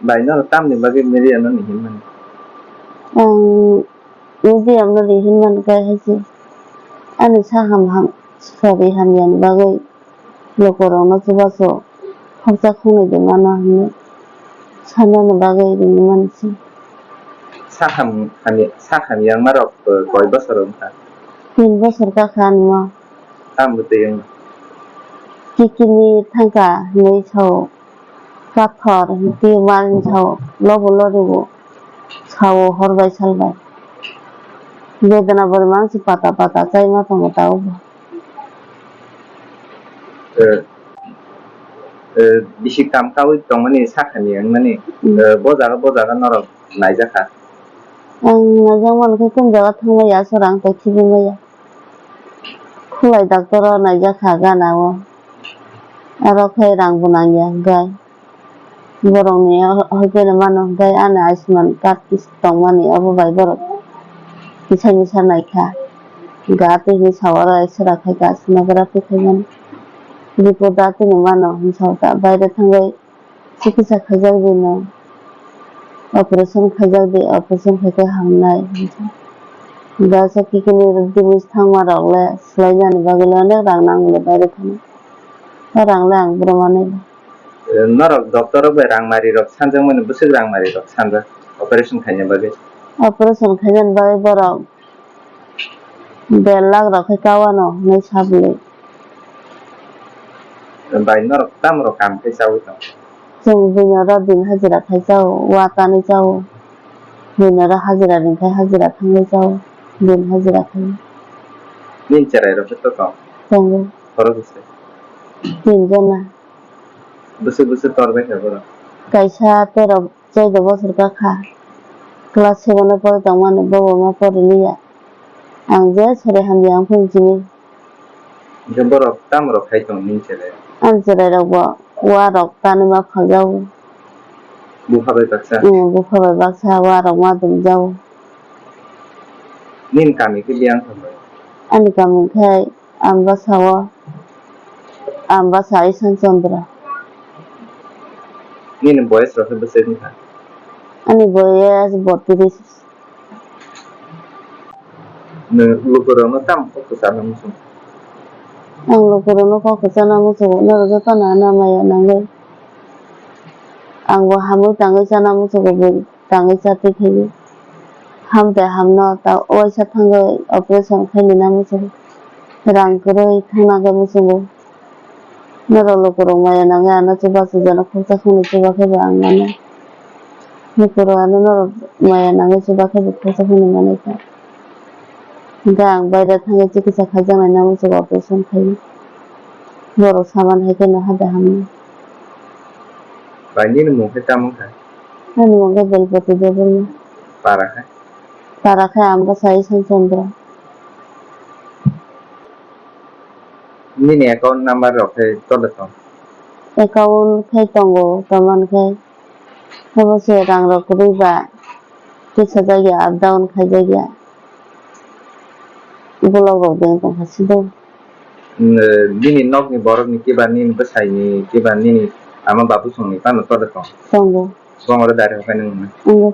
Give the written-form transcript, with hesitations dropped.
Bài nó là tam thì bagi media nó nih man. Media nó đi hình man cái hay gì anh sa ham sorry ham yan bagai lokorong nó coba so không chắc không này được mana hamne sana nó bagai đi man si Saham yang marok koi basarom ta. 3 bosor ka khan ma Tam betul yang kikini thangka nei chho pathor ti man chho lobo loribo chho horbai salbai vedana bermang si pata chai ma tong tau bisi kam kau tong mani saham yang mani bojaga norok naijaka. ang najang cái kum jaga thangma ya sorang to khibima ya khulai doctor naijaka ganawo aro khai rang bunang ya gai borong ni hoite na mano gai ana asman kat kis tong mani abo bai borok bisa naikha gate ni sawara isra khai ka asma garate khai man dipodate ni mano hinsauta baire thangai চিকিৎসা খাইজাক দিন operation খাইজাক দি operation খাইতে হামনাই গাছে কিকিনি দিমিস থাংমা রগলে স্লাইজানি বাগলে অনেক রাং নাংলে বাইরে থানে রাংলে আং ব্রমানে Norok dokter bai rang mari rok sanjang mani busuk rang mari rok sanja operation khanya bagi. Operation খাইজান বাই বরক 1.5 লাখ রকে কাওয়ানো নাই সাবলে Bai norok tam rok kam khai sau tong. जों बिनारा दिन हाजिरा खाइजाव वातानि जाव बिनारा हाजिरा दिनखाय हाजिरा थांनाय जाव दिन हाजिरा खाइ Nin cerai rok itu tong. जोंबो Koro busuk. তিনজনা Busuk torbai kha boro. Kaisa 14 বছর কাখা ক্লাস 7 এ পড়ে তখন বাবা মা পড়ে লিয়া আং যে সরে হামজি আং ফুলজিনি Borok tam rok khai tong nin cerai. আং জেরে রাখবো ওয়া রক তানি মা ফাজাও Buha bai baksa. বুফাবে বাক্সা ওয়া রক মা দুম যাও Nin kami ke liang thambai. আনি কামিন খাই আম্বা সাই চন্দ্র Nin boys rok busuk ni kha. আনি বয়ে আজ 32 Lukurong no tam fokus ana musung. আং লোকরনো কাকো জানা মুসো নরজ তানা নামায়া নাঙ্গে आंबो हामो तांगै जाना मुसो बे तांगै जाते खायो हामदे हामना ता ओइसा थांगै ऑपरेशन खायनो ना मुसो रां गरै थांनागै मुसो नरलो करो माया नांगै आना चुबा जाना खर्चा खानो चुबा खायबा आं माने निकरो आना नर माया नांगै चुबा खायबा खर्चा खानो माने का दा आं बायरा थांगै चिकित्सा खायजानाय ना मुसो ऑपरेशन खायो बर सामान हायखैनो हादे हामना Bai nin mu ke tam kha. Ano mga belpati double na. Para kha. Para kay amba sa isang chandra. Nin account number rok khai tole tong. Account kay tongo taman kay. Tapos si rang rok riba. Kisa jaya up down kay jaya. Bulog rok din tong hasido. Nini nok ni borok ni kiba nin besai ni kiba nini ama babu song ni kan tole tong. Tongo. Bong ora dari kha nang. Ano.